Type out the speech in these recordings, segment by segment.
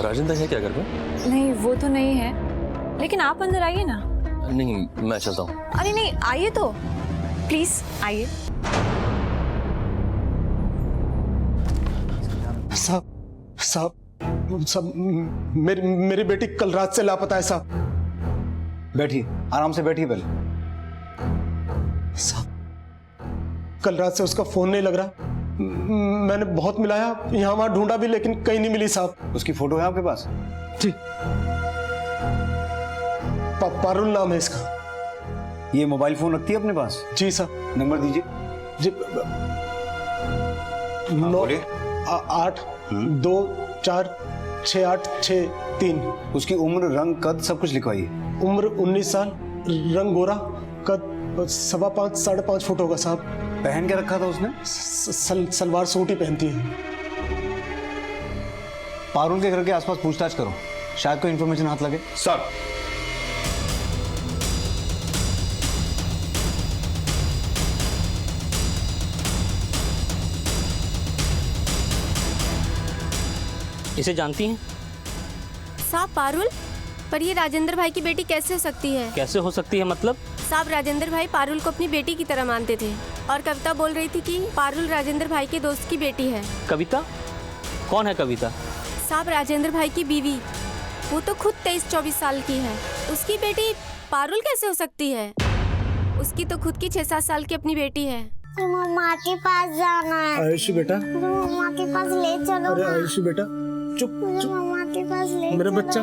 राजेंद्र है क्या घर पे? नहीं, वो तो नहीं है, लेकिन आप अंदर आइए ना। नहीं, मैं चलता हूँ। अरे नहीं, आइए तो प्लीज आइए। साहब मेरी बेटी कल रात से लापता है साहब। बैठिए, आराम से बैठिए पहले। साहब कल रात से उसका फोन नहीं लग रहा। मैंने बहुत मिलाया, यहाँ वहां ढूंढा भी, लेकिन कहीं नहीं मिली साहब। उसकी फोटो है आपके पास? जी, पारुल नाम है इसका। ये मोबाइल फोन रखती है अपने पास? जी साहब। नंबर दीजिए। जी, 9824686 उसकी उम्र, रंग, कद सब कुछ लिखवाइए। उम्र 19 साल, रंग गोरा, कद 5.25 साढ़े 5 फुट होगा साहब। पहन के रखा था उसने? सलवार सूट ही पहनती है। पारुल के घर के आसपास पूछताछ करो, शायद कोई इन्फॉर्मेशन हाथ लगे। सर, इसे जानती हैं? साहब पारुल, पर ये राजेंद्र भाई की बेटी कैसे हो सकती है? कैसे हो सकती है मतलब? साहब राजेंद्र भाई पारुल को अपनी बेटी की तरह मानते थे और कविता बोल रही थी कि पारुल राजेंद्र भाई के दोस्त की बेटी है। कविता? कौन है कविता? साहब राजेंद्र भाई की बीवी, वो तो खुद 23-24 साल की है। उसकी बेटी पारुल कैसे हो सकती है? उसकी तो खुद की 6-7 साल की अपनी बेटी है। मम्मा के पास जाना है। आयुषी बेटा, मम्मा के पास ले चलो। अरे आयुषी बेटा, चुप चुप। मम्मा के पास ले मेरा चलो। बच्चा,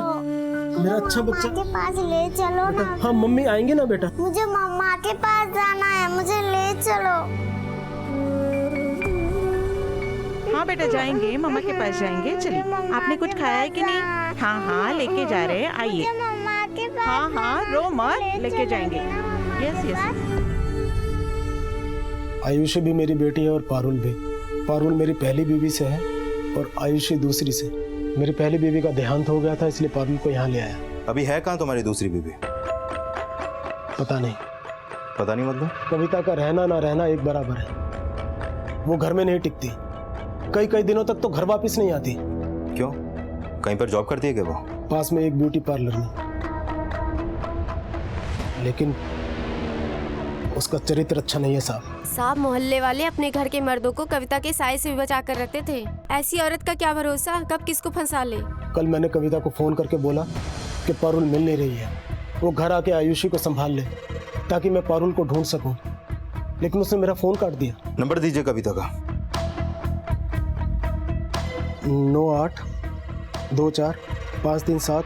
मेरा अच्छा बच्चा। मम्मा के पास ले चलो ना। हाँ मम्मी आएंगे ना बेटा। मुझे मम्मा के पास जाना है, मुझे ले चलो। हाँ बेटा जाएंगे, मम्मा के पास जाएंगे। चलिए, आपने कुछ खाया है कि नहीं? हाँ हाँ लेके जा रहे हैं, आइए। मुझे मम्मा के पास हाँ हाँ रो मत, लेके जाएंगे। Yes yes. आयुषी भी मेरी बेटी है और पारुल भी। पारुल मेरी पहली बीवी से है और आयुषी दूसरी से। मेरी पहली बीवी का देहांत हो गया था, इसलिए पारुल को यहाँ ले आया। अभी है कहाँ तुम्हारी दूसरी बीवी? पता नहीं। पता नहीं मतलब? कविता का रहना ना रहना एक बराबर है। वो घर में नहीं टिकती, कई कई दिनों तक तो घर वापस नहीं आती। क्यों? कहीं पर जॉब करती है क्या वो? पास में एक ब्यूटी पार्लर में, लेकिन उसका चरित्र अच्छा नहीं है साहब। साहब मोहल्ले वाले अपने घर के मर्दों को कविता के साए से भी बचा कर रखते थे। ऐसी औरत का क्या भरोसा, कब किसको फंसा ले। कल मैंने कविता को फोन करके बोला कि पारुल मिल नहीं रही है, वो घर आके आयुषी को संभाल ले ताकि मैं पारुल को ढूंढ सकूं, लेकिन उसने मेरा फोन काट दिया। नंबर दीजिए कविता का। 9824537537।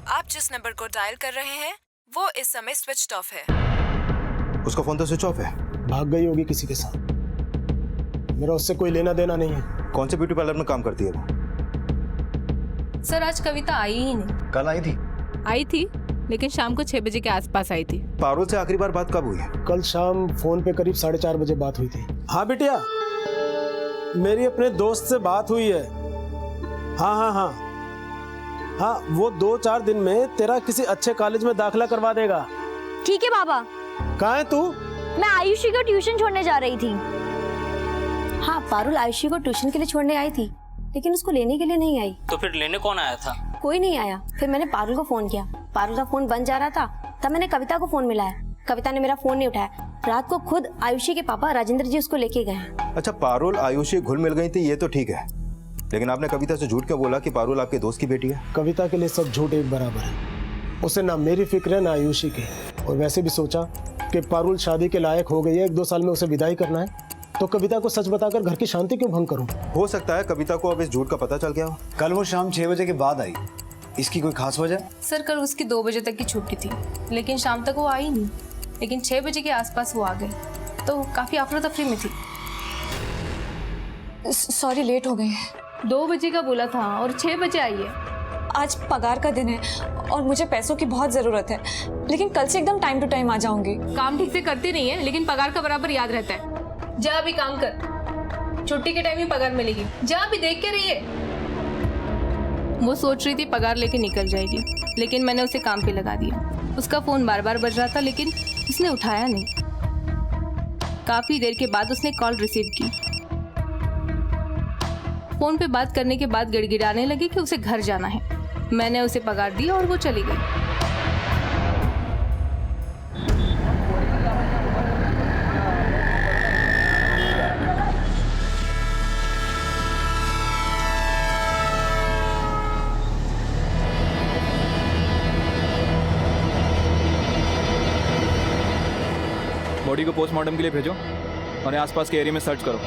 आप जिस नंबर को डायल कर रहे हैं वो इस समय स्विच ऑफ है। उसका फोन तो स्विच ऑफ है। भाग गई होगी किसी के साथ, मेरा उससे कोई लेना देना नहीं है। कौन से ब्यूटी पार्लर में काम करती है वो? सर आज कविता आई ही नहीं। कल आई थी? आई थी, लेकिन शाम को 6 बजे के आसपास आई थी। पारुल से आखिरी बार बात कब हुई है? कल शाम फोन पे करीब 4:30 बजे बात हुई थी। हाँ बिटिया, मेरी अपने दोस्त से बात हुई है। हाँ हाँ हाँ हाँ, वो 2-4 दिन में तेरा किसी अच्छे कॉलेज में दाखिला करवा देगा। ठीक है बाबा। कहाँ है तू? मैं आयुषी को ट्यूशन छोड़ने जा रही थी। हाँ, पारुल आयुषी को ट्यूशन के लिए छोड़ने आई थी, लेकिन उसको लेने के लिए नहीं आई। तो फिर लेने कौन आया था? कोई नहीं आया। फिर मैंने पारुल को फोन किया, पारुल का फोन बंद जा रहा था। तब मैंने कविता को फोन मिलाया, कविता ने मेरा फोन नहीं उठाया। रात को खुद आयुषी के पापा राजेंद्र जी उसको लेके गए। अच्छा, पारुल आयुषी घुल मिल गई थी ये तो ठीक है, लेकिन आपने कविता से झूठ क्यों बोला कि पारुल आपके दोस्त की बेटी है? कविता के लिए सब झूठ एक बराबर है। उसे ना मेरी फिक्र है ना आयुषी की। और वैसे भी सोचा कि पारुल शादी के लायक हो गई है, 1-2 साल में उसे विदाई करना है, तो कविता को सच बताकर घर की शांति क्यों भंग करूं? हो सकता है कविता को अब इस झूठ का पता चल गया हो। कल वो शाम 6 बजे के बाद आई, इसकी कोई खास वजह? सर कल उसकी 2 बजे तक की छुट्टी थी, लेकिन शाम तक वो आई नहीं। लेकिन 6 बजे के आसपास वो आ गई, तो काफी अफरा तफरी में थी। सॉरी, लेट हो गए। 2 बजे का बोला था और 6 बजे आई है। आज पगार का दिन है और मुझे पैसों की बहुत जरूरत है, लेकिन कल से एकदम टाइम टू टाइम आ जाऊंगी। काम ठीक से करती नहीं है, लेकिन पगार का बराबर याद रहता है। जा अभी काम कर, छुट्टी के टाइम ही पगार मिलेगी। जा अभी देख के रहिए। वो सोच रही थी पगार लेके निकल जाएगी, लेकिन मैंने उसे काम पे लगा दिया। उसका फोन बार बार बज रहा था, लेकिन उसने उठाया नहीं। काफी देर के बाद उसने कॉल रिसीव की। फोन पे बात करने के बाद गिड़गिड़ाने लगी कि उसे घर जाना है। मैंने उसे पगार दी और वो चली गई। बॉडी को पोस्टमार्टम के लिए भेजो और आसपास के एरिया में सर्च करो।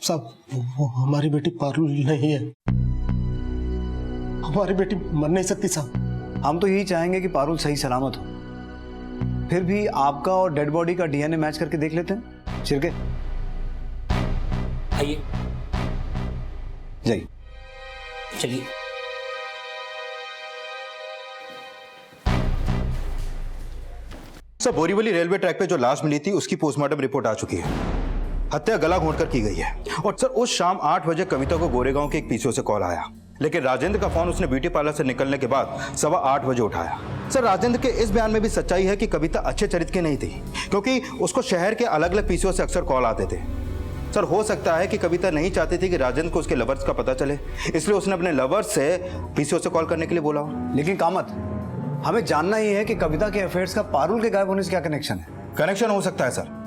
साहब वो हमारी बेटी पारुल नहीं है। हमारी बेटी मर नहीं सकती साहब। हम तो यही चाहेंगे कि पारुल सही सलामत हो। फिर भी आपका और डेड बॉडी का डीएनए मैच करके देख लेते हैं। छिड़के आइए, जाइए। चलिए। सर, बोरीवली रेलवे ट्रैक पे जो लाश मिली थी उसकी पोस्टमार्टम रिपोर्ट आ चुकी है। हत्या गला घोंटकर की गई है। और सर, उस शाम 8 बजे कविता को गोरेगांव के एक पीसीओ से कॉल आया, लेकिन राजेंद्र का फोन उसने ब्यूटी पार्लर से निकलने के बाद 8:15 बजे उठाया। सर, राजेंद्र के इस बयान में भी सच्चाई है कि कविता अच्छे चरित्र की नहीं थी, क्योंकि उसको शहर के अलग अलग पीसीओ से अक्सर कॉल आते थे। सर, हो सकता है कि कविता नहीं चाहती थी कि राजेंद्र को उसके लवर्स का पता चले, इसलिए उसने अपने लवर्स से पीसीओ से कॉल करने के लिए बोला हो। लेकिन कामत, हमें जानना ही है कि कविता के अफेयर्स का पारुल के गायब होने से क्या कनेक्शन है। कनेक्शन हो सकता है सर।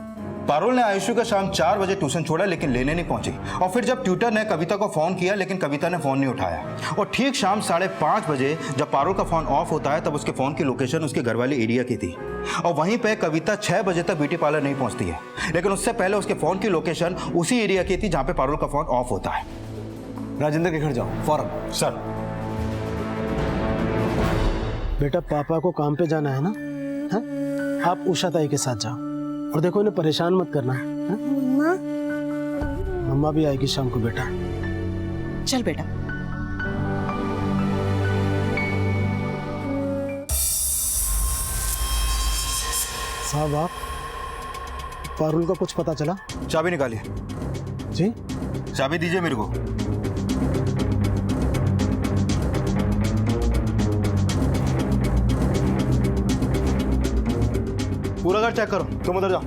पारुल ने आयुषु का शाम 4 बजे ट्यूशन छोड़ा, लेकिन लेने नहीं पहुंची। और फिर जब ट्यूटर ने कविता को फोन किया, लेकिन कविता ने फोन नहीं उठाया। और ठीक शाम 5:30 बजे जब पारुल का फोन ऑफ होता है, तब उसके फोन की लोकेशन उसके घर वाले एरिया की थी। और वहीं पे कविता 6 बजे तक ब्यूटी पार्लर नहीं पहुंचती है, लेकिन उससे पहले उसके फोन की लोकेशन उसी एरिया की थी जहां पे पारुल का फोन ऑफ होता है। राजेंद्र के घर जाओ फौरन। सर। बेटा, पापा को काम पे जाना है ना? है? आप उषा ताई के साथ जाओ और देखो, इन्हें परेशान मत करना। मम्मा भी आएगी शाम को बेटा। चल बेटा। साहब, आप पारुल का कुछ पता चला? चाबी निकालिए। जी? चाबी दीजिए मेरे को। पूरा घर चेक करो। तुम उधर जाओ।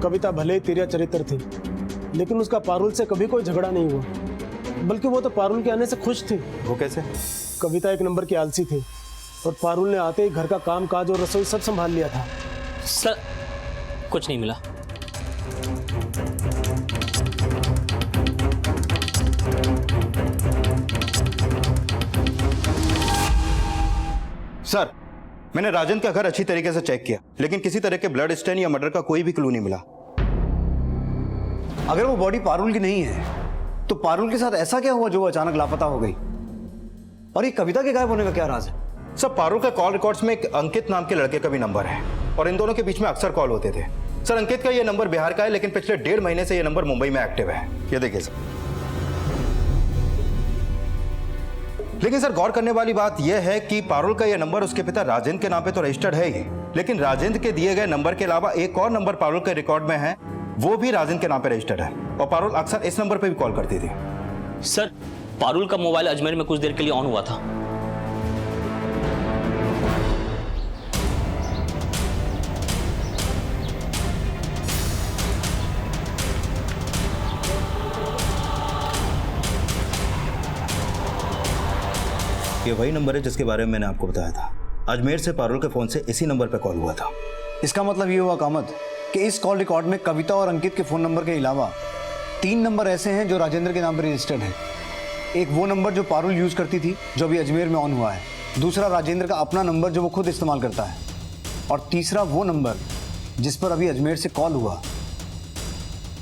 कविता भले ही तिरिया चरित्र थी, लेकिन उसका पारुल से कभी कोई झगड़ा नहीं हुआ, बल्कि वो तो पारुल के आने से खुश थी। वो कैसे? कविता एक नंबर की आलसी थी और पारुल ने आते ही घर का काम काज और रसोई सब संभाल लिया था। सर, कुछ नहीं मिला। सर, मैंने राजेंद्र का घर अच्छी तरीके से चेक किया, लेकिन किसी तरह के ब्लड स्टेन या मर्डर का कोई भी क्लू नहीं मिला। अगर वो बॉडी पारुल की नहीं है, तो पारुल के साथ ऐसा क्या हुआ जो वो अचानक लापता हो गई? और ये कविता के गायब होने का क्या राज है? सर, पारुल का कॉल रिकॉर्ड्स में एक अंकित नाम के लड़के का भी नंबर है, और इन दोनों के बीच में अक्सर कॉल होते थे। सर, अंकित का ये नंबर बिहार का है, लेकिन पिछले 1.5 महीने से ये नंबर मुंबई में एक्टिव है। ये देखिए सर। लेकिन सर, गौर करने वाली बात यह है कि पारुल का यह नंबर उसके पिता राजेंद्र के नाम पे तो रजिस्टर्ड है ही, लेकिन राजेंद्र के दिए गए नंबर के अलावा एक और नंबर पारुल के रिकॉर्ड में है, वो भी राजेंद्र के नाम पे रजिस्टर्ड है, और पारुल अक्सर इस नंबर पे भी कॉल करती थी। सर, पारुल का मोबाइल अजमेर में कुछ देर के लिए ऑन हुआ था। ये वही नंबर है जिसके बारे में मैंने आपको बताया था। अजमेर से पारुल के फोन से इसी नंबर पे कॉल हुआ था। इसका मतलब ये हुआ कामत कि इस कॉल रिकॉर्ड में कविता और अंकित के फोन नंबर के अलावा 3 नंबर ऐसे हैं जो राजेंद्र के नाम पर रजिस्टर्ड हैं। एक वो नंबर जो पारुल यूज करती थी, जो अभी अजमेर में ऑन हुआ है। दूसरा राजेंद्र का अपना नंबर जो वो खुद इस्तेमाल करता है। और तीसरा वो नंबर जिस पर अभी अजमेर से कॉल हुआ।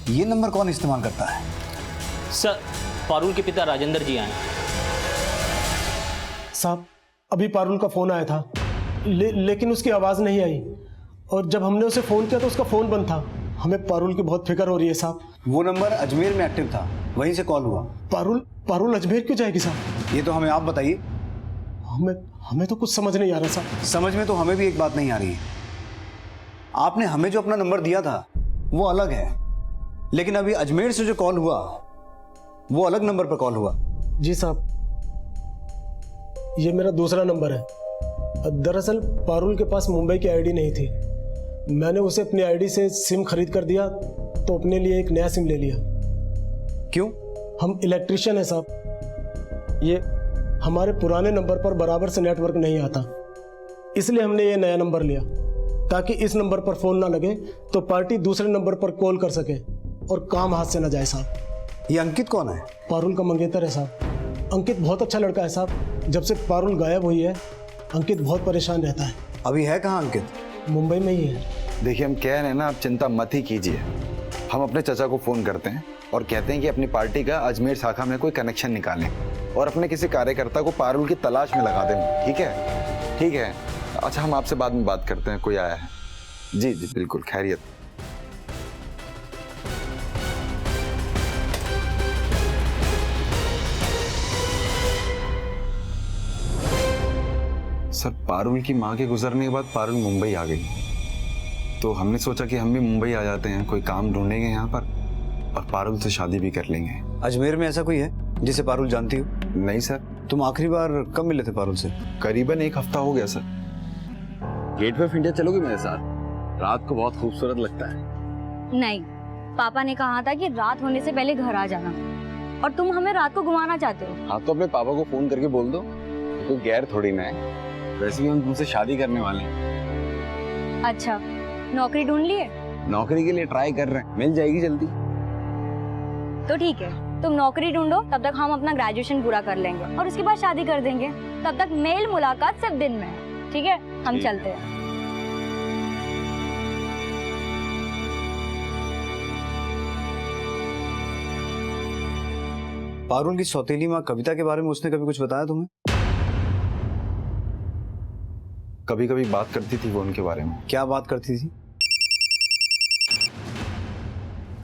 ये नंबर कौन इस्तेमाल करता है? सर, पारुल के पिता राजेंद्र जी आए। साहब, अभी पारुल का फोन आया था, लेकिन उसकी आवाज नहीं आई, और जब हमने उसे फोन किया तो उसका फोन बंद था। हमें पारुल की बहुत फिक्र हो रही है साहब। वो नंबर अजमेर में एक्टिव था, वहीं से कॉल हुआ। पारुल अजमेर क्यों जाएगी साहब? ये तो हमें आप बताइए। हमें तो कुछ समझ नहीं आ रहा साहब। समझ में तो हमें भी एक बात नहीं आ रही है। आपने हमें जो अपना नंबर दिया था वो अलग है, लेकिन अभी अजमेर से जो कॉल हुआ वो अलग नंबर पर कॉल हुआ। जी साहब, ये मेरा दूसरा नंबर है। दरअसल पारुल के पास मुंबई की आईडी नहीं थी। मैंने उसे अपनी आईडी से सिम खरीद कर दिया तो अपने लिए एक नया सिम ले लिया। क्यों? हम इलेक्ट्रिशियन हैं साहब। ये हमारे पुराने नंबर पर बराबर से नेटवर्क नहीं आता, इसलिए हमने ये नया नंबर लिया ताकि इस नंबर पर फोन ना लगे तो पार्टी दूसरे नंबर पर कॉल कर सके और काम हाथ से ना जाए साहब। ये अंकित कौन है? पारुल का मंगेतर है साहब। अंकित बहुत अच्छा लड़का है साहब। जब से पारुल गायब हुई है अंकित बहुत परेशान रहता है। अभी है कहाँ अंकित? मुंबई में ही है। देखिए, हम कह रहे हैं ना, आप चिंता मत ही कीजिए। हम अपने चाचा को फ़ोन करते हैं और कहते हैं कि अपनी पार्टी का अजमेर शाखा में कोई कनेक्शन निकालें और अपने किसी कार्यकर्ता को पारुल की तलाश में लगा दें। ठीक है? ठीक है। अच्छा, हम आपसे बाद में बात करते हैं। कोई आया है? जी जी बिल्कुल, खैरियत। सर, पारुल की माँ के गुजरने के बाद पारुल मुंबई आ गई, तो हमने सोचा कि हम भी मुंबई आ जाते हैं, कोई काम ढूंढेंगे यहाँ पर और पारुल से शादी भी कर लेंगे। अजमेर में ऐसा कोई है जिसे पारुल जानती हो? नहीं सर। तुम आखिरी बार कब मिले थे पारुल से? करीबन 1 हफ्ता हो गया सर। गेटवे ऑफ इंडिया चलोगे मेरे साथ? रात को बहुत खूबसूरत लगता है। नहीं, पापा ने कहा था कि रात होने से पहले घर आ जाना, और तुम हमें रात को घुमाना चाहते हो। हाँ, तो अपने पापा को फोन करके बोल दो, कोई गैर थोड़ी ना है। वैसे भी हम तुमसे शादी करने वाले हैं। अच्छा, नौकरी ढूंढ लिए? नौकरी के लिए ट्राई कर रहे हैं, मिल जाएगी जल्दी। तो ठीक है, तुम नौकरी ढूंढो, तब तक हम अपना ग्रेजुएशन पूरा कर लेंगे और उसके बाद शादी कर देंगे। तब तक मेल मुलाकात सिर्फ दिन में है। ठीक है? हम चलते हैं। पारुल की सौतेली माँ कविता के बारे में उसने कभी कुछ बताया तुम्हें? कभी कभी बात करती थी वो उनके बारे में। क्या बात करती थी?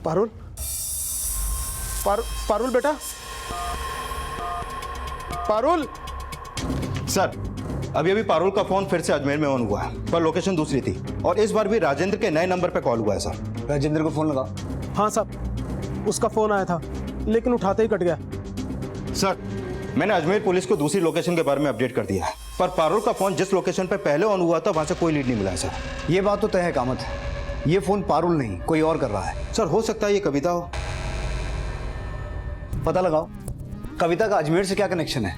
पारुल, पारुल बेटा, पारुल। सर, अभी पारुल का फोन फिर से अजमेर में ऑन हुआ है, पर लोकेशन दूसरी थी और इस बार भी राजेंद्र के नए नंबर पे कॉल हुआ है सर। राजेंद्र को फोन लगा? हाँ साहब, उसका फोन आया था लेकिन उठाते ही कट गया। सर, मैंने अजमेर पुलिस को दूसरी लोकेशन के बारे में अपडेट कर दिया है, पर पारुल का फोन जिस लोकेशन पे पहले ऑन हुआ था वहां से कोई लीड नहीं मिला है सर। ये बात तो तय है कामत, ये फोन पारुल नहीं कोई और कर रहा है। सर, हो सकता है ये कविता हो। पता लगाओ कविता का अजमेर से क्या कनेक्शन है।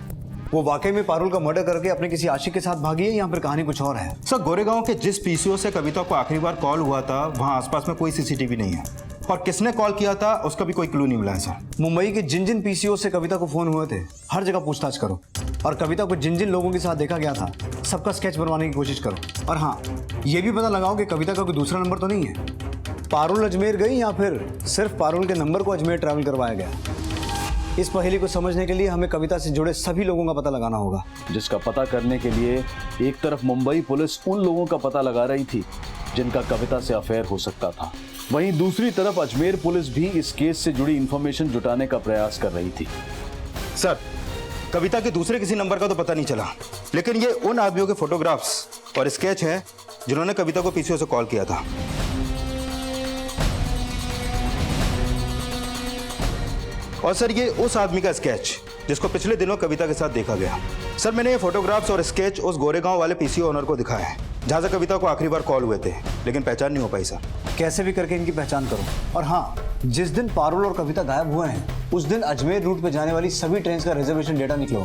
वो वाकई में पारुल का मर्डर करके अपने किसी आशिक के साथ भागी है या फिर कहानी कुछ और है? सर, गोरेगांव के जिस पीसीओ से कविता को आखिरी बार कॉल हुआ था वहां आसपास में कोई सीसीटीवी नहीं है और किसने कॉल किया था उसका भी कोई क्लू नहीं मिला है सर। मुंबई के जिन जिन पीसीओ से कविता को फोन हुए थे हर जगह पूछताछ करो और कविता को जिन जिन लोगों के साथ देखा गया था सबका स्केच बनवाने की कोशिश करो। और हाँ, ये भी पता लगाओ कि कविता का कोई दूसरा नंबर तो नहीं है। पारुल अजमेर गई या फिर सिर्फ पारुल के नंबर को अजमेर ट्रैवल करवाया गया। इस पहेली को समझने के लिए हमें कविता से जुड़े सभी लोगों का पता लगाना होगा, जिसका पता करने के लिए एक तरफ मुंबई पुलिस उन लोगों का पता लगा रही थी जिनका कविता से अफेयर हो सकता था, वहीं दूसरी तरफ अजमेर पुलिस भी इस केस से जुड़ी इंफॉर्मेशन जुटाने का प्रयास कर रही थी। सर, कविता के दूसरे किसी नंबर का तो पता नहीं चला, लेकिन ये उन आदमियों के फोटोग्राफ्स और स्केच हैं जिन्होंने कविता को पीसीओ से कॉल किया था। और सर, ये उस आदमी का स्केच जिसको पिछले दिनों कविता के साथ देखा गया। सर, मैंने ये फोटोग्राफ्स और स्केच उस गोरेगांव वाले पीसीओ ओनर को दिखाया है जहां से कविता को आखिरी बार कॉल हुए थे, लेकिन पहचान नहीं हो पाई सर। कैसे भी करके इनकी पहचान करो। और हाँ, जिस दिन पारुल और कविता गायब हुए हैं उस दिन अजमेर रूट पे जाने वाली सभी ट्रेन का रिजर्वेशन डेटा निकलो।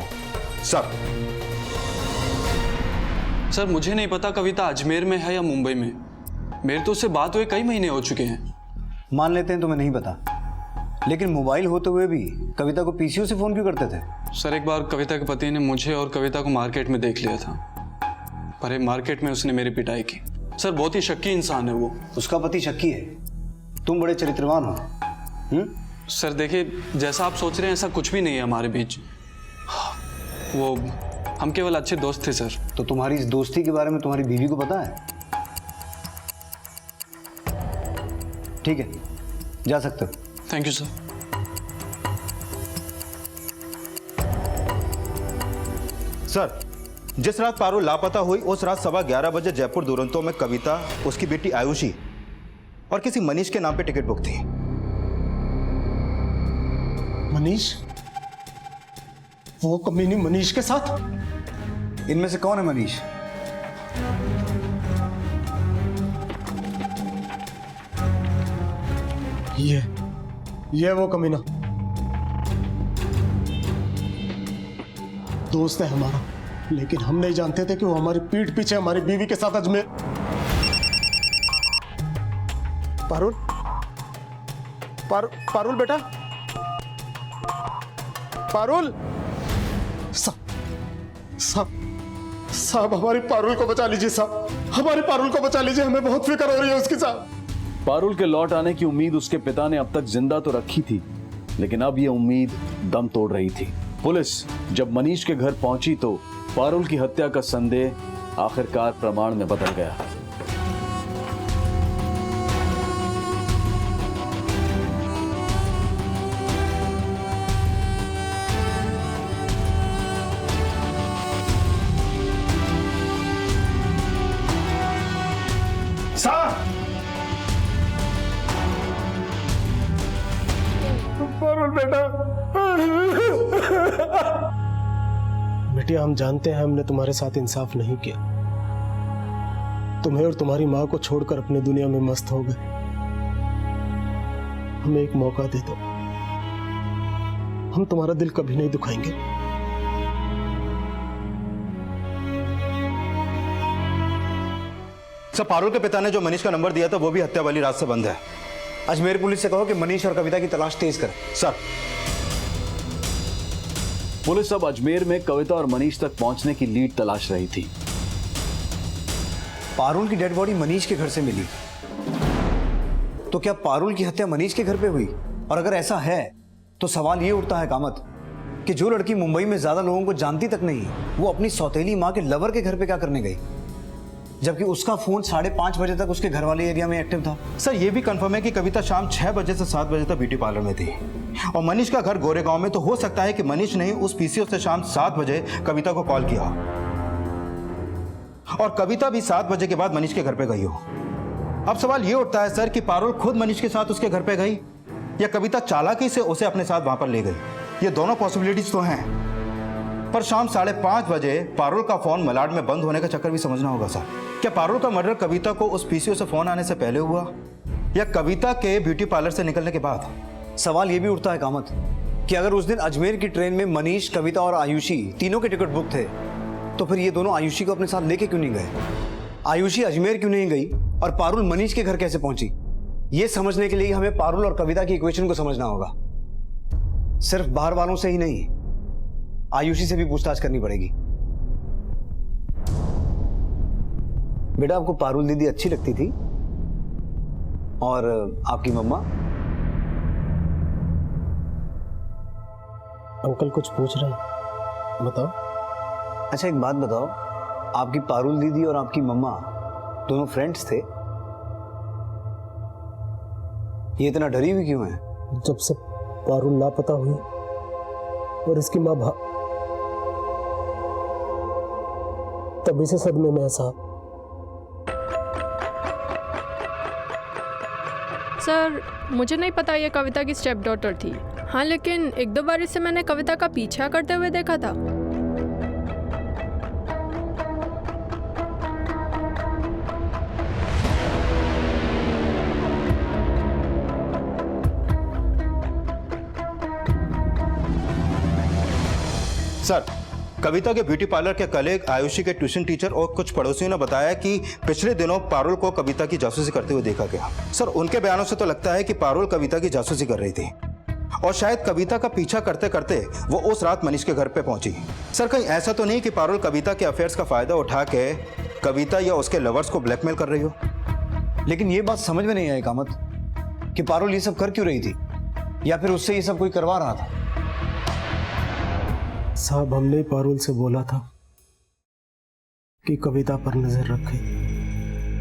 सर, मुझे नहीं पता कविता अजमेर में है या मुंबई में। मेरे तो उससे बात हुए कई महीने हो चुके हैं। मान लेते हैं तुम्हें नहीं पता, लेकिन मोबाइल होते हुए भी कविता को पीसीओ से फोन क्यों करते थे? सर, एक बार कविता के पति ने मुझे और कविता को मार्केट में देख लिया था, पर मार्केट में उसने मेरी पिटाई की। सर, बहुत ही शक्की इंसान है वो। उसका पति शक्की है, तुम बड़े चरित्रवान हो। सर देखिए, जैसा आप सोच रहे हैं ऐसा कुछ भी नहीं है हमारे बीच। वो हम केवल अच्छे दोस्त थे सर। तो तुम्हारी इस दोस्ती के बारे में तुम्हारी बीवी को पता है? ठीक है, जा सकते हो। Thank you sir. सर, जिस रात पारुल लापता हुई उस रात 11:15 बजे जयपुर दुरंतो में कविता, उसकी बेटी आयुषी और किसी मनीष के नाम पे टिकट बुक थी। मनीष? वो कमीनी मनीष के साथ? इनमें से कौन है मनीष? ये वो कमीना दोस्त है हमारा, लेकिन हम नहीं जानते थे कि वो हमारी पीठ पीछे हमारी बीवी के साथ अजमेर। पारुल, पारुल बेटा, पारुल। साहब हमारी पारुल को बचा लीजिए साहब, हमारी पारुल को बचा लीजिए, हमें बहुत फिक्र हो रही है उसकी साहब। पारुल के लौट आने की उम्मीद उसके पिता ने अब तक जिंदा तो रखी थी, लेकिन अब ये उम्मीद दम तोड़ रही थी। पुलिस जब मनीष के घर पहुंची तो पारुल की हत्या का संदेह आखिरकार प्रमाण में बदल गया। बेटिया, हम जानते हैं हमने तुम्हारे साथ इंसाफ नहीं किया। तुम्हें और तुम्हारी मां को छोड़कर अपनी दुनिया में मस्त हो गए। हमें एक मौका दे दो, हम तुम्हारा दिल कभी नहीं दुखाएंगे। सर, पारुल के पिता ने जो मनीष का नंबर दिया था वो भी हत्या वाली रात से बंद है। अजमेर पुलिस से कहो कि मनीष और कविता की तलाश तेज करे। सर। पुलिस अब अजमेर में कविता और मनीष तक पहुंचने की लीड तलाश रही थी। पारुल की डेड बॉडी मनीष के घर से मिली, तो क्या पारुल की हत्या मनीष के घर पे हुई? और अगर ऐसा है तो सवाल ये उठता है कामत कि जो लड़की मुंबई में ज्यादा लोगों को जानती तक नहीं, वो अपनी सौतेली माँ के लवर के घर पे क्या करने गई, जबकि उसका फोन 5:30 बजे तक उसके घर वाले एरिया में एक्टिव था। सर, ये भी कंफर्म है कि कविता शाम 6 बजे से 7 बजे तक ब्यूटी पार्लर में थी और मनीष का घर गोरेगांव में। तो हो सकता है कि मनीष ने उस पीसीओ से शाम 7 बजे कविता को कॉल किया और कविता भी 7 बजे के बाद मनीष के घर पे गई हो। अब सवाल ये उठता है सर कि पारुल खुद मनीष के साथ उसके घर पे गई या कविता चालाकी से उसे अपने साथ वहां पर ले गई। ये दोनों पॉसिबिलिटीज तो हैं, पर शाम 5:30 बजे पारुल का फोन मलाड में बंद होने का चक्कर भी समझना होगा सर। क्या पारुल का मर्डर कविता को उस पीसीओ से फोन आने से पहले हुआ या कविता के ब्यूटी पार्लर से निकलने के बाद? सवाल यह भी उठता है कामत कि अगर उस दिन अजमेर की ट्रेन में मनीष, कविता और आयुषी तीनों के टिकट बुक थे, तो फिर ये दोनों आयुषी को अपने साथ लेके क्यों नहीं गए? आयुषी अजमेर क्यों नहीं गई और पारुल मनीष के घर कैसे पहुंची? ये समझने के लिए हमें पारुल और कविता की इक्वेशन को समझना होगा। सिर्फ बाहर वालों से ही नहीं, आयुषी से भी पूछताछ करनी पड़ेगी। बेटा, आपको पारुल दीदी अच्छी लगती थी और आपकी मम्मा? अंकल कुछ पूछ रहे हैं, बताओ। अच्छा, एक बात बताओ, आपकी पारुल दीदी और आपकी मम्मा दोनों फ्रेंड्स थे? ये इतना डरी हुई क्यों है? जब से पारुल लापता हुई और इसकी मां तभी से सदमे में है साहब। सर, मुझे नहीं पता ये कविता की स्टेप डॉटर थी। हाँ, लेकिन 1-2 बार इससे मैंने कविता का पीछा करते हुए देखा था। सर, कविता के ब्यूटी पार्लर के कलीग, आयुषी के ट्यूशन टीचर और कुछ पड़ोसियों ने बताया कि पिछले दिनों पारुल को कविता की जासूसी करते हुए देखा गया। सर, उनके बयानों से तो लगता है कि पारुल कविता की जासूसी कर रही थी और शायद कविता का पीछा करते करते वो उस रात मनीष के घर पे पहुंची। सर, कहीं ऐसा तो नहीं कि पारुल कविता के अफेयर्स का फायदा उठा के कविता या उसके लवर्स को ब्लैकमेल कर रही हो? लेकिन ये बात समझ में नहीं आई कामत कि पारुल ये सब कर क्यों रही थी, या फिर उससे ये सब कोई करवा रहा था? साहब, हमने पारुल से बोला था कि कविता पर नजर रखे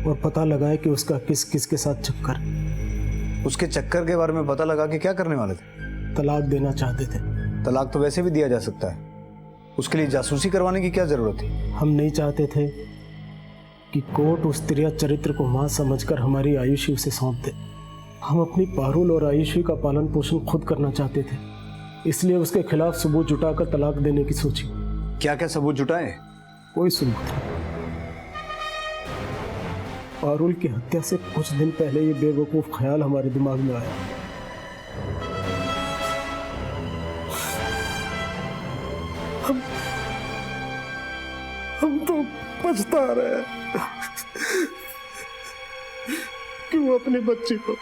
और पता लगाए कि उसका किस किस के साथ चक्कर। उसके चक्कर के बारे में पता लगा कि क्या करने वाले थे? तलाक देना चाहते थे। तलाक तो वैसे भी दिया जा सकता है, उसके लिए जासूसी करवाने की क्या जरूरत थी? हम नहीं चाहते थे कि कोर्ट उस तिरिया चरित्र को मां समझकर हमारी आयुषी उसे सौंप दे। हम अपनी पारुल और आयुषी का पालन पोषण खुद करना चाहते थे, इसलिए उसके खिलाफ सबूत जुटाकर तलाक देने की सोची। क्या क्या सबूत जुटाए? कोई सबूत नहीं। पारुल की हत्या से कुछ दिन पहले ये बेवकूफ ख्याल हमारे दिमाग में आया। हम तो पछता रहे हैं कि वो अपनी बच्ची को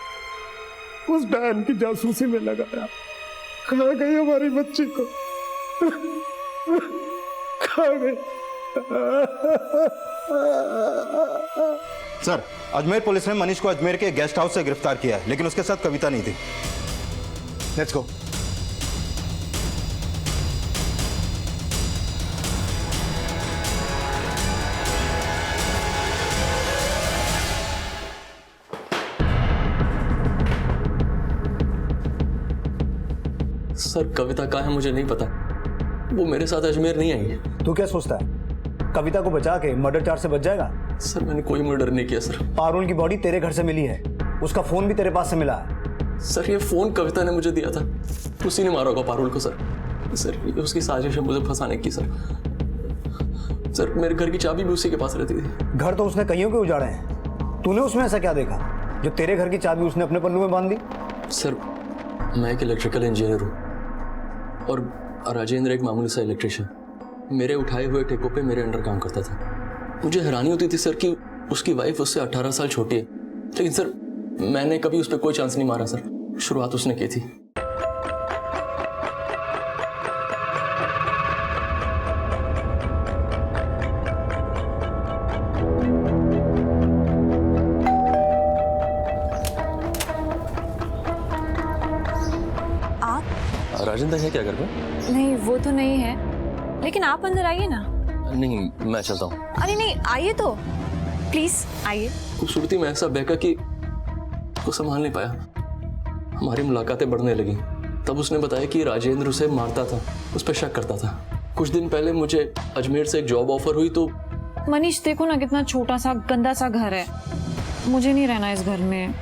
उस डायन की जासूसी में लगाया। कहाँ गई हमारी बच्ची को? कहाँ गई? सर, अजमेर पुलिस ने मनीष को अजमेर के गेस्ट हाउस से गिरफ्तार किया है, लेकिन उसके साथ कविता नहीं थी। Let's go. सर कविता कहाँ है मुझे नहीं पता, वो मेरे साथ अजमेर नहीं आई। तू क्या सोचता है कविता को बचा के मर्डर चार्ज से बच जाएगा? सर मैंने कोई मर्डर नहीं किया सर। पारुल की बॉडी तेरे घर से मिली है, उसका फोन भी तेरे पास से मिला है। सर ये फोन कविता ने मुझे दिया था, उसी ने मारा होगा पारुल को। सर ये उसकी साजिश है मुझे फंसाने की। सर मेरे घर की चाबी भी उसी के पास रहती थी। घर तो उसने कईयों के उजाड़े हैं, तूने उसमें ऐसा क्या देखा जो तेरे घर की चाबी उसने अपने पन्नू में बांध दी? सर मैं एक इलेक्ट्रिकल इंजीनियर हूँ और राजेंद्र एक मामूली सा इलेक्ट्रिशियन। मेरे उठाए हुए ठेकों पे मेरे अंडर काम करता था। मुझे हैरानी होती थी सर कि उसकी वाइफ उससे 18 साल छोटी है, लेकिन सर मैंने कभी उस पर कोई चांस नहीं मारा सर। शुरुआत उसने की थी। आप? राजेंद्र है क्या घर पे? नहीं वो तो नहीं है, लेकिन आप अंदर आइए ना। नहीं मैं चलता हूँ। अरे नहीं आइए तो, प्लीज आइए। खूबसूरती में ऐसा बहका कि वो संभाल नहीं पाया। हमारी मुलाकातें बढ़ने लगी। तब उसने बताया कि राजेंद्र उसे मारता था, उस पर शक करता था। कुछ दिन पहले मुझे अजमेर से एक जॉब ऑफर हुई तो। मनीष देखो ना कितना छोटा सा गंदा सा घर है, मुझे नहीं रहना इस घर में।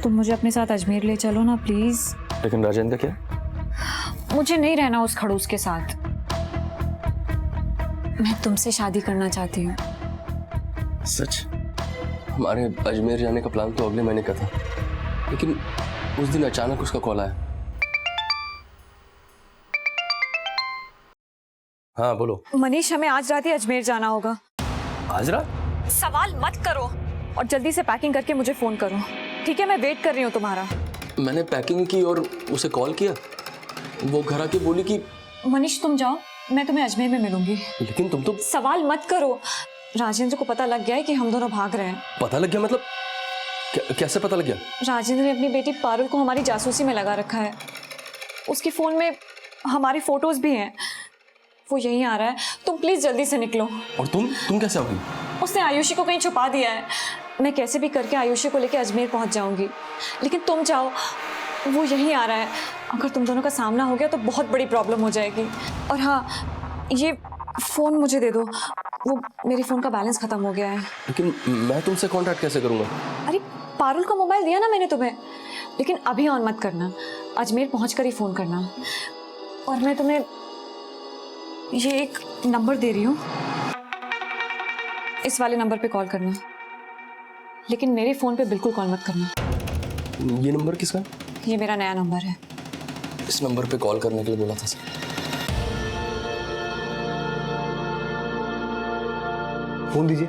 तुम मुझे अपने साथ अजमेर ले चलो ना प्लीज। लेकिन राजेंद्र क्या? मुझे नहीं रहना उस खड़ूस के साथ। मैं तुमसे शादी करना चाहती हूँ। सच? हमारे अजमेर जाने का प्लान तो अगले महीने का था, लेकिन उस दिन अचानक उसका कॉल आया। हाँ बोलो। मनीष हमें आज रात ही अजमेर जाना होगा। आज रात? सवाल मत करो और जल्दी से पैकिंग करके मुझे फोन करो, ठीक है? मैं वेट कर रही हूँ तुम्हारा। मैंने पैकिंग की और उसे कॉल किया। वो घर आके बोली कि मनीष तुम जाओ, मैं तुम्हें अजमेर में मिलूंगी। लेकिन तुम तो। सवाल मत करो, राजेंद्र को पता लग गया है कि हम दोनों भाग रहे हैं। पता लग गया मतलब? कैसे पता लग गया? राजेंद्र ने अपनी बेटी पारुल को हमारी जासूसी में लगा रखा है। उसके फोन में हमारी फोटोज भी हैं। वो यहीं आ रहा है, तुम प्लीज जल्दी से निकलो। और तुम कैसे आओगी? उसने आयुषी को कहीं छुपा दिया है। मैं कैसे भी करके आयुषी को लेकर अजमेर पहुंच जाऊंगी, लेकिन तुम जाओ, वो यहीं आ रहा है। अगर तुम दोनों का सामना हो गया तो बहुत बड़ी प्रॉब्लम हो जाएगी। और हाँ, ये फोन मुझे दे दो, वो मेरे फोन का बैलेंस खत्म हो गया है। लेकिन मैं तुमसे कांटेक्ट कैसे करूंगा? अरे पारुल का मोबाइल दिया ना मैंने तुम्हें, लेकिन अभी ऑन मत करना, अजमेर पहुंचकर ही फोन करना। और मैं तुम्हें ये एक नंबर दे रही हूँ, इस वाले नंबर पे कॉल करना, लेकिन मेरे फोन पे बिल्कुल कॉल मत करना। ये नंबर किसका? ये मेरा नया नंबर है। इस नंबर पे कॉल करने के लिए बोला था सर। फोन दीजिए।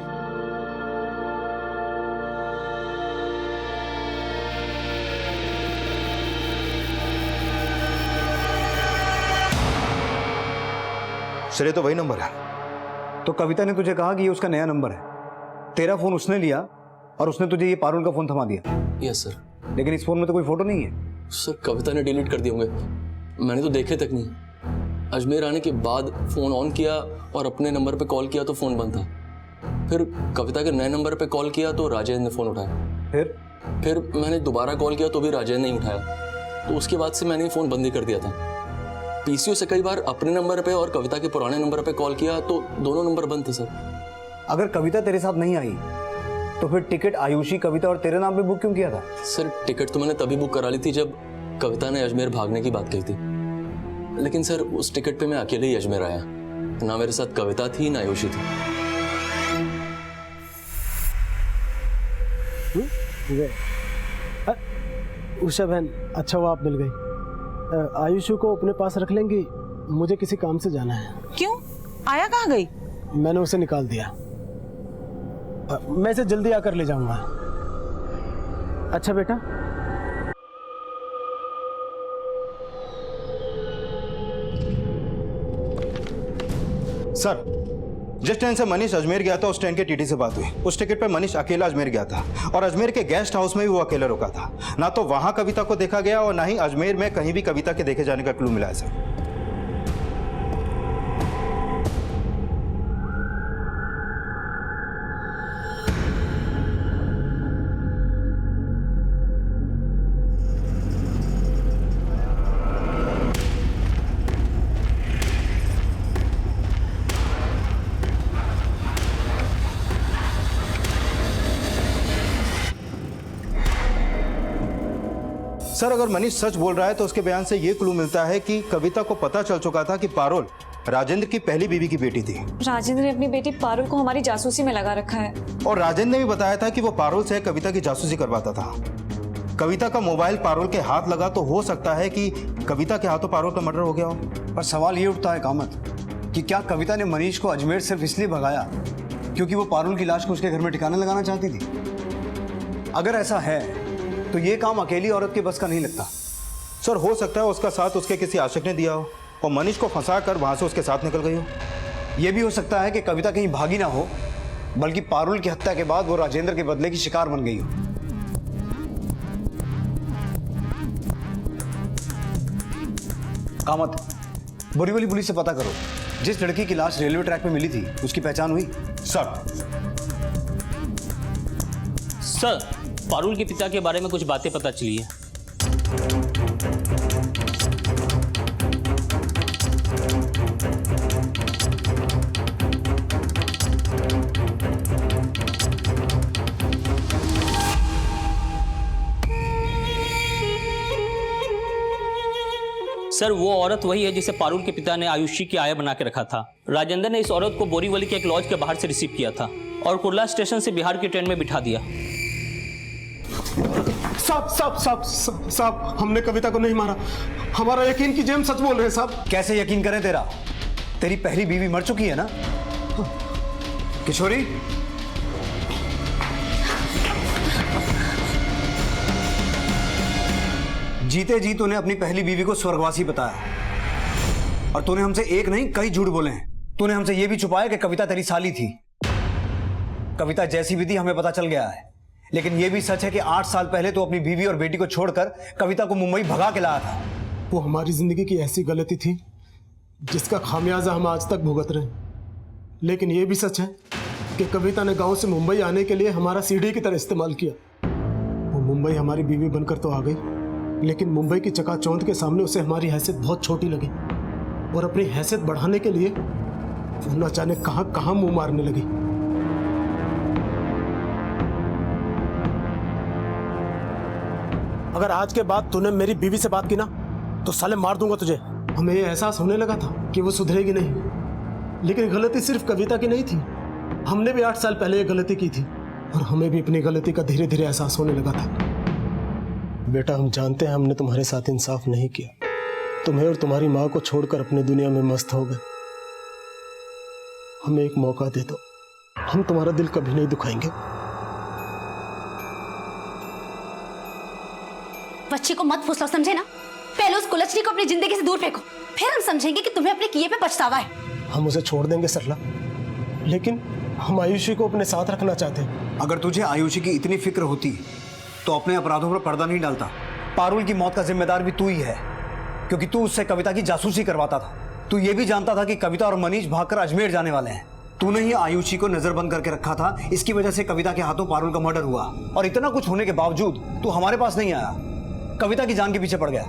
सर ये तो वही नंबर है। तो कविता ने तुझे कहा कि ये उसका नया नंबर है। तेरा फोन उसने लिया और उसने तुझे ये पारुल का फोन थमा दिया। Yes sir. लेकिन इस फोन में तो कोई फोटो नहीं है। सर कविता ने डिलीट कर दिए होंगे, मैंने तो देखे तक नहीं। अजमेर आने के बाद फोन ऑन किया और अपने नंबर पे कॉल किया तो फोन बंद था। फिर कविता के नए नंबर पे कॉल किया तो राजेंद्र ने फोन उठाया। फिर मैंने दोबारा कॉल किया तो भी राजेंद्र नहीं उठाया। तो उसके बाद से मैंने फोन बंद ही कर दिया था। पीसीओ से कई बार अपने नंबर पे और कविता के पुराने नंबर पे कॉल किया तो दोनों नंबर बंद थे सर। अगर कविता तेरे साथ नहीं आई तो फिर टिकट आयुषी, कविता और तेरे नाम पे बुक क्यों किया था? सर टिकट तो मैंने तभी बुक करा ली थी जब कविता ने अजमेर भागने की बात कही थी, लेकिन सर उस टिकट पे मैं अकेले ही अजमेर आया। ना मेरे साथ कविता थी ना आयुषी थी। उषा बहन, अच्छा हुआ आप मिल गई। आयुषी को अपने पास रख लेंगी, मुझे किसी काम से जाना है। क्यों? आया कहाँ गई? मैंने उसे निकाल दिया। मैं इसे जल्दी आकर ले जाऊंगा। अच्छा बेटा। सर, जिस ट्रेन से मनीष अजमेर गया था उस ट्रेन के टीटी से बात हुई। उस टिकट पर मनीष अकेला अजमेर गया था और अजमेर के गेस्ट हाउस में भी वो अकेला रुका था। ना तो वहां कविता को देखा गया और ना ही अजमेर में कहीं भी कविता के देखे जाने का क्लू मिला है सर। सर, अगर मनीष सच बोल रहा है तो उसके बयान से ये क्लू मिलता है कि कविता को पता चल चुका था कि पारुल राजेंद्र की पहली बीवी की बेटी थी। राजेंद्र ने अपनी बेटी पारुल को हमारी जासूसी में लगा रखा है। और राजेंद्र ने भी बताया था कि वो पारुल से कविता की जासूसी करवाता था। कविता का मोबाइल पारुल के हाथ लगा तो हो सकता है कि कविता के हाथों पारुल का मर्डर हो गया हो। पर सवाल ये उठता है कामत कि क्या कविता ने मनीष को अजमेर सिर्फ इसलिए भगाया क्योंकि वो पारुल की लाश को उसके घर में ठिकाने लगाना चाहती थी? अगर ऐसा है तो ये काम अकेली औरत के बस का नहीं लगता। सर, हो सकता है उसका साथ उसके किसी आशिक ने दिया हो और मनीष को फंसा कर वहां से उसके साथ निकल गई हो। यह भी हो सकता है कि कविता कहीं भागी ना हो, बल्कि पारुल की हत्या के बाद वो राजेंद्र के बदले की शिकार बन गई हो। कामत, बोरीवली पुलिस से पता करो, जिस लड़की की लाश रेलवे ट्रैक पे मिली थी उसकी पहचान हुई? सर, पारुल के पिता के बारे में कुछ बातें पता चली है। सर, वो औरत वही है जिसे पारुल के पिता ने आयुषी की आया बना के रखा था। राजेंद्र ने इस औरत को बोरीवली के एक लॉज के बाहर से रिसीव किया था और कुर्ला स्टेशन से बिहार की ट्रेन में बिठा दिया। साहब, हमने कविता को नहीं मारा। हमारा यकीन कीजिए, हम सच बोल रहे हैं साहब। कैसे यकीन करें तेरा? तेरी पहली बीवी मर चुकी है ना किशोरी? जीते जी तूने अपनी पहली बीवी को स्वर्गवासी बताया और तूने हमसे एक नहीं कई झूठ बोले हैं। तूने हमसे यह भी छुपाया कि कविता तेरी साली थी। कविता जैसी भी थी हमें पता चल गया है, लेकिन यह भी सच है कि 8 साल पहले तो अपनी बीवी और बेटी को छोड़कर कविता को मुंबई भगा के लाया था। वो हमारी जिंदगी की ऐसी गलती थी जिसका खामियाजा हम आज तक भुगत रहे हैं। लेकिन यह भी सच है कि कविता ने गांव से मुंबई आने के लिए हमारा सीढ़ी की तरह इस्तेमाल किया। वो मुंबई हमारी बीवी बनकर तो आ गई, लेकिन मुंबई की चकाचौंध के सामने उसे हमारी हैसियत बहुत छोटी लगी और अपनी हैसियत बढ़ाने के लिए वो न जाने कहां कहां मुंह मारने लगी। अगर आज के बाद तूने मेरी बीवी से बात की ना तो साले मार दूंगा तुझे। हमें ये एहसास होने लगा था कि वो सुधरेगी नहीं, लेकिन गलती सिर्फ कविता की नहीं थी। हमने भी 8 साल पहले ये गलती की थी और हमें भी अपनी गलती का धीरे धीरे एहसास होने लगा था। बेटा, हम जानते हैं हमने तुम्हारे साथ इंसाफ नहीं किया। तुम्हें और तुम्हारी माँ को छोड़कर अपनी दुनिया में मस्त हो गए। हमें एक मौका दे दो, हम तुम्हारा दिल कभी नहीं दुखाएंगे। बच्चे को मत फुसलाओ, समझे ना? पहले उस कुलच्छनी को अपनी जिंदगी से दूर फेंको, फिर हम समझेंगे कि तुम्हें अपने किए पे पछतावा है। हम उसे छोड़ देंगे सरला, लेकिन हम आयुषी को अपने साथ रखना चाहते हैं। अगर तुझे आयुषी की इतनी फिक्र होती तो अपने अपराधों पर पर्दा नहीं डालता। पारुल की मौत का जिम्मेदार भी तू ही है, क्योंकि तू उससे कविता की जासूसी करवाता था। तू ये भी जानता था कि कविता और मनीष भागकर अजमेर जाने वाले हैं। तूने ही आयुषी को नजरबंद करके रखा था। इसकी वजह से कविता के हाथों पारुल का मर्डर हुआ और इतना कुछ होने के बावजूद तू हमारे पास नहीं आया, कविता की जान के पीछे पड़ गया।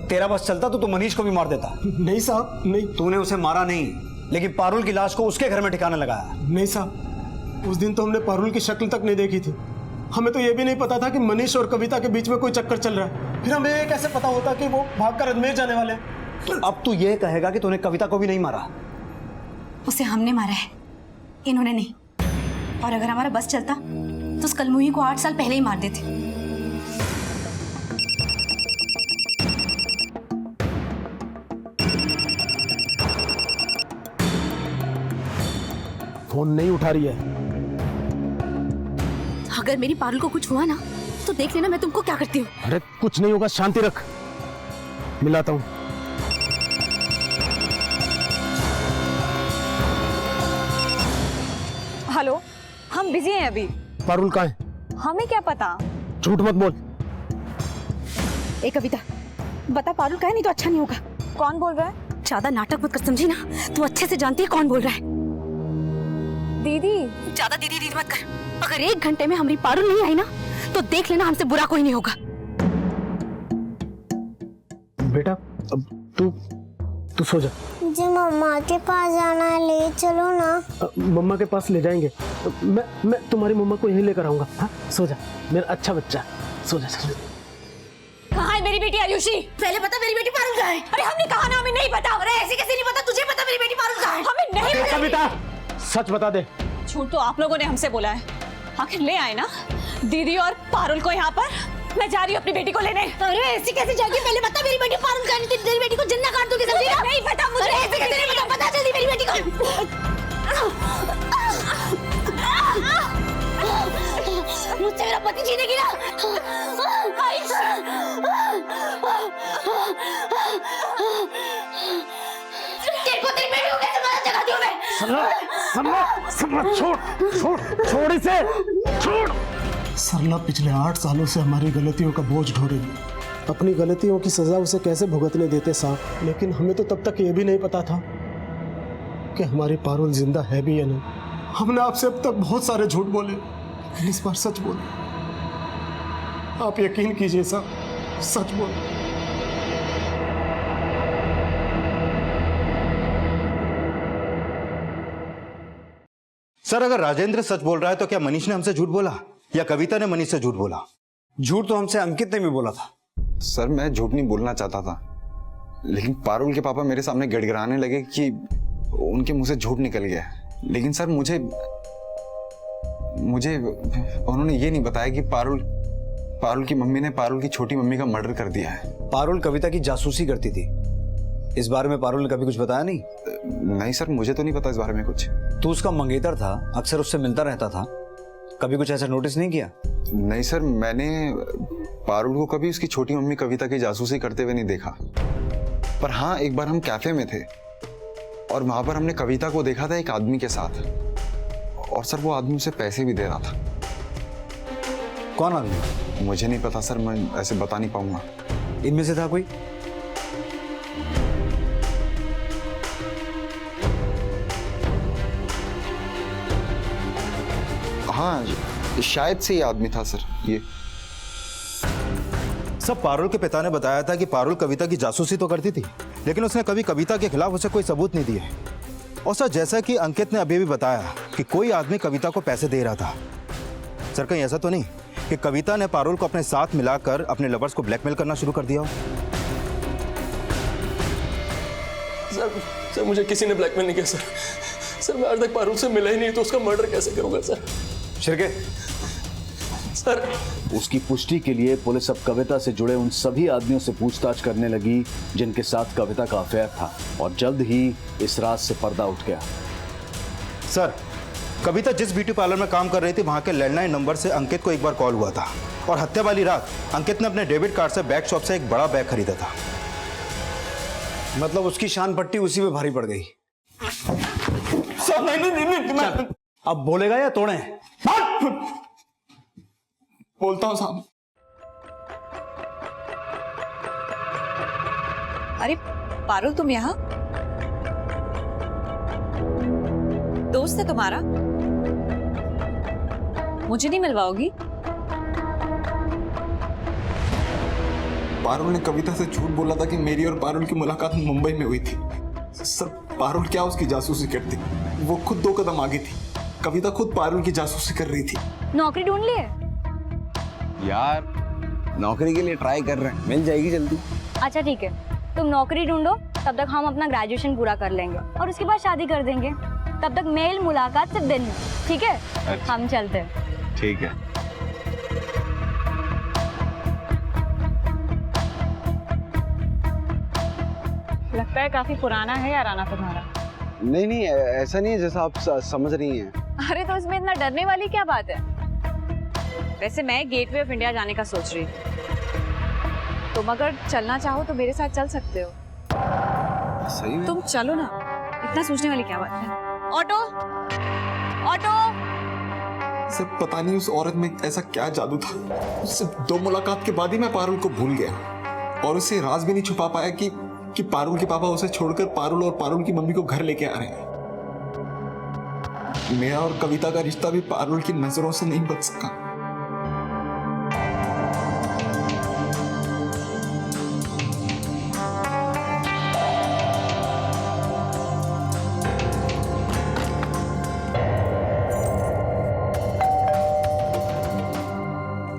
तेरा बस चलता तो मनीष को भी मार देता। नहीं साहब, नहीं। तूने उसे मारा नहीं, लेकिन पारुल की लाश को उसके घर में ठिकाने लगाया। नहीं साहब, उस दिन तो हमने पारुल की शक्ल तक नहीं देखी थी। हमें तो यह भी नहीं पता था कि मनीष और कविता के बीच में कोई चक्कर चल रहा है। फिर हमें ये कैसे पता होता कि वो भागकर अजमेर जाने वाले हैं? अब तू ये कहेगा कि तूने कविता को भी नहीं मारा? उसे हमने मारा है, इन्होंने नहीं। और अगर हमारा बस चलता तो उस कलमुही को 8 साल पहले ही मार देते। फोन नहीं उठा रही है। अगर मेरी पारुल को कुछ हुआ ना तो देख लेना मैं तुमको क्या करती हूँ। अरे कुछ नहीं होगा, शांति रख, मिलाता हूँ। हेलो, हम बिजी हैं अभी। पारुल कहाँ है? हमें क्या पता। झूठ मत बोल। ए कविता, बता पारुल कहाँ है, नहीं तो अच्छा नहीं होगा। कौन बोल रहा है? ज्यादा नाटक मत कर, समझी ना? तू अच्छे से जानती है कौन बोल रहा है। दीदी। ज्यादा दीदी दीदी मत कर। अगर 1 घंटे में हमारी पारुल नहीं आई ना तो देख लेना हमसे बुरा कोई नहीं होगा। बेटा अब तू सो जा। मुझे मम्मा के पास जाना है, ले चलो ना। मम्मा के पास ले जाएंगे। मैं तुम्हारी मम्मा को यहीं लेकर आऊंगा। हाँ सो जा मेरा अच्छा बच्चा, सो जा। कहाँ है मेरी बेटी आयुषी? पहले बता मेरी बेटी पारुल कहाँ है? अरे हमने कहा ना हमें नहीं पता। अरे ऐसे कैसे नहीं पता? तुझे पता मेरी बेटी पारुल कहाँ है? हमें नहीं पता। कविता सच बता दे। झूठ तो आप लोगों ने हमसे बोला है। आखिर ले आए ना दीदी और पारुल को यहाँ पर। मैं जा रही हूँ अपनी बेटी को लेने। अरे ऐसी कैसे जाएगी? पहले बता मेरी बेटी पारुल कहाँ है, नहीं तो तेरी बेटी को जिंदा काट दूंगी, समझी ना? नहीं पता मुझे। ऐसे कैसे नहीं पता? बता जल्दी मेरी बेटी को। मुझसे मेरा पति छीनेगी ना? तेरे को तेरी बेटी को कैसे मारा जगाती हूँ मैं? छोड़ इसे, छोड़। सरला पिछले 8 सालों से हमारी गलतियों का बोझ ढो रही है। अपनी गलतियों की सजा उसे कैसे भुगतने देते साहब, लेकिन हमें तो तब तक ये भी नहीं पता था कि हमारी पारुल जिंदा है भी या नहीं। हमने आपसे अब तक बहुत सारे झूठ बोले, लेकिन इस बार सच बोले। आप यकीन कीजिए साहब, सच बोले। सर अगर राजेंद्र सच बोल रहा है तो क्या मनीष ने हमसे झूठ बोला या कविता ने मनीष से झूठ बोला? झूठ तो हमसे अंकित ने भी बोला था। सर मैं झूठ नहीं बोलना चाहता था, लेकिन पारुल के पापा मेरे सामने गड़गड़ाने लगे कि उनके मुंह से झूठ निकल गया। लेकिन सर मुझे उन्होंने ये नहीं बताया कि पारुल की मम्मी ने पारुल की छोटी मम्मी का मर्डर कर दिया है। पारुल कविता की जासूसी करती थी। इस बारे में पारुल ने कभी कुछ बताया नहीं? नहीं सर, मुझे तो नहीं पता इस बारे में कुछ। तू उसका मंगेतर था, अक्सर उससे मिलता रहता था, कभी कुछ ऐसा नोटिस नहीं किया? नहीं सर, मैंने पारुल को कभी उसकी छोटी मम्मी कविता की जासूसी करते हुए नहीं देखा। पर हाँ, एक बार हम कैफे में थे और वहां पर हमने कविता को देखा था एक आदमी के साथ, और सर वो आदमी उसे पैसे भी दे रहा था। कौन आदमी? मुझे नहीं पता सर, मैं ऐसे बता नहीं पाऊंगा। इनमें से था कोई? हाँ शायद से ये आदमी था सर। ये सब पारुल के पिता ने बताया था कि पारुल कविता की जासूसी तो करती थी, लेकिन उसने कभी कविता के खिलाफ उसे कोई सबूत नहीं दिए। और सर जैसा कि अंकित ने अभी भी बताया कि कोई आदमी कविता को पैसे दे रहा था। सर कहीं ऐसा तो नहीं कि कविता ने पारुल को अपने साथ मिलाकर अपने लवर्स को ब्लैकमेल करना शुरू कर दिया हो? सर मुझे किसी ने ब्लैकमेल नहीं किया सर। सर मैं आज तक पारुल से मिला ही नहीं, तो उसका मर्डर कैसे करूंगा सर? शिरके सर उसकी पुष्टि के लिए पुलिस अब कविता से जुड़े उन सभी आदमियों से पूछताछ करने लगी जिनके साथ कविता का अफेयर था, और जल्द ही इस राज से पर्दा उठ गया। सर कविता जिस ब्यूटी पार्लर में काम कर रही थी वहां के लैंडलाइन नंबर से अंकित को एक बार कॉल हुआ था, और हत्या वाली रात अंकित ने अपने डेबिट कार्ड से बैग शॉप से एक बड़ा बैग खरीदा था। मतलब उसकी शान पट्टी उसी पे भारी पड़ गई। सर नहीं। अब बोलेगा या तोड़े? बोलता हूँ साहब। अरे पारुल, तुम यहाँ? दोस्त है तुम्हारा? मुझे नहीं मिलवाओगी? पारुल ने कविता से झूठ बोला था कि मेरी और पारुल की मुलाकात मुंबई में हुई थी। सर पारुल क्या उसकी जासूसी करती? वो खुद 2 कदम आगे थी। कविता खुद पारुल की जासूसी कर रही थी। नौकरी ढूंढ ली है? यार नौकरी के लिए ट्राई कर रहे हैं, मिल जाएगी जल्दी। अच्छा ठीक है, तुम नौकरी ढूंढो, तब तक हम अपना ग्रेजुएशन पूरा कर लेंगे और उसके बाद शादी कर देंगे। तब तक मेल मुलाकात सिर्फ दिन में, ठीक है? अच्छा। हम चलते हैं। ठीक है। लगता है काफी पुराना है याराना तुम्हारा। नहीं नहीं, ऐसा नहीं है जैसा आप समझ रही हैं। अरे तो इसमें इतना डरने वाली क्या बात है? वैसे मैं गेटवे ऑफ इंडिया जाने का सोच रही थी। तुम अगर चलना चाहो तो मेरे साथ चल सकते हो। सही में? तुम चलो ना, इतना सोचने वाली क्या बात है? Auto, auto. सर पता नहीं उस औरत में ऐसा क्या जादू था, उससे 2 मुलाकात के बाद ही मैं पारुल को भूल गया और उससे राज भी नहीं छुपा पाया कि पारुल के पापा उसे छोड़कर पारुल और पारुल की मम्मी को घर लेके आ रहे हैं। मेरा और कविता का रिश्ता भी पारुल की नजरों से नहीं बच सका।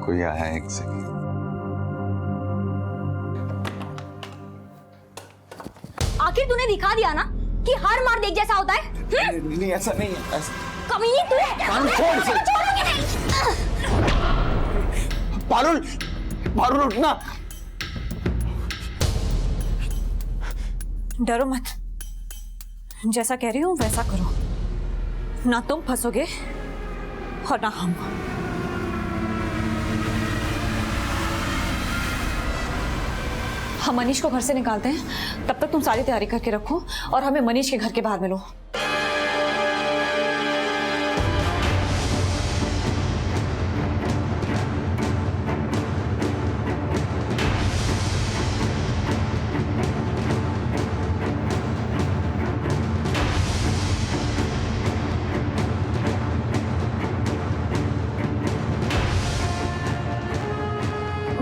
कोई आया है, एक सेकंड। आखिर तूने दिखा दिया ना कि हर मर्द एक जैसा होता है। नहीं ऐसा नहीं है, ऐसा कमीनी तू है। पारुल, पारुल उठना। डरो मत, जैसा कह रही हूँ वैसा करो, ना तुम फंसोगे और ना हम। हम मनीष को घर से निकालते हैं, तब तक तुम सारी तैयारी करके रखो और हमें मनीष के घर के बाहर मिलो।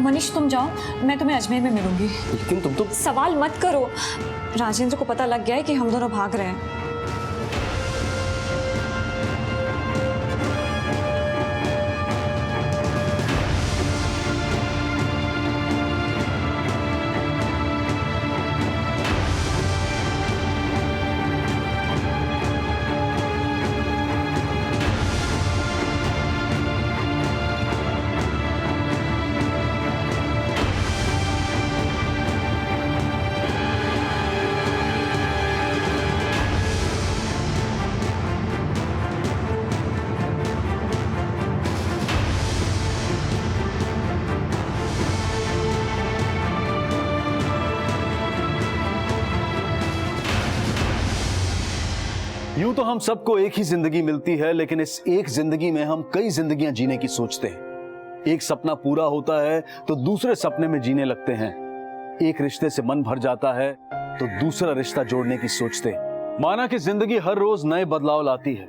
मनीष तुम जाओ, मैं तुम्हें अजमेर में मिलूंगी। लेकिन तुम तो सवाल मत करो, राजेंद्र को पता लग गया है कि हम दोनों भाग रहे हैं। यूं तो हम सबको एक ही जिंदगी मिलती है, लेकिन इस एक जिंदगी में हम कई जिंदगियां जीने की सोचते हैं। एक सपना पूरा होता है तो दूसरे सपने में जीने लगते हैं। एक रिश्ते से मन भर जाता है तो दूसरा रिश्ता जोड़ने की सोचते हैं। माना कि जिंदगी हर रोज नए बदलाव लाती है,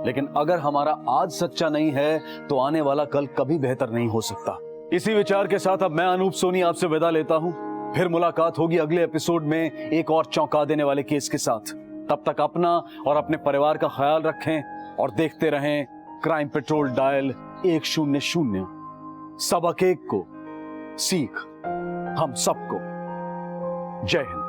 लेकिन अगर हमारा आज सच्चा नहीं है तो आने वाला कल कभी बेहतर नहीं हो सकता। इसी विचार के साथ अब मैं अनूप सोनी आपसे विदा लेता हूं। फिर मुलाकात होगी अगले एपिसोड में एक और चौंका देने वाले केस के साथ। तब तक अपना और अपने परिवार का ख्याल रखें और देखते रहें क्राइम पेट्रोल डायल 100। सबक एक को सीख हम सबको। जय हिंद।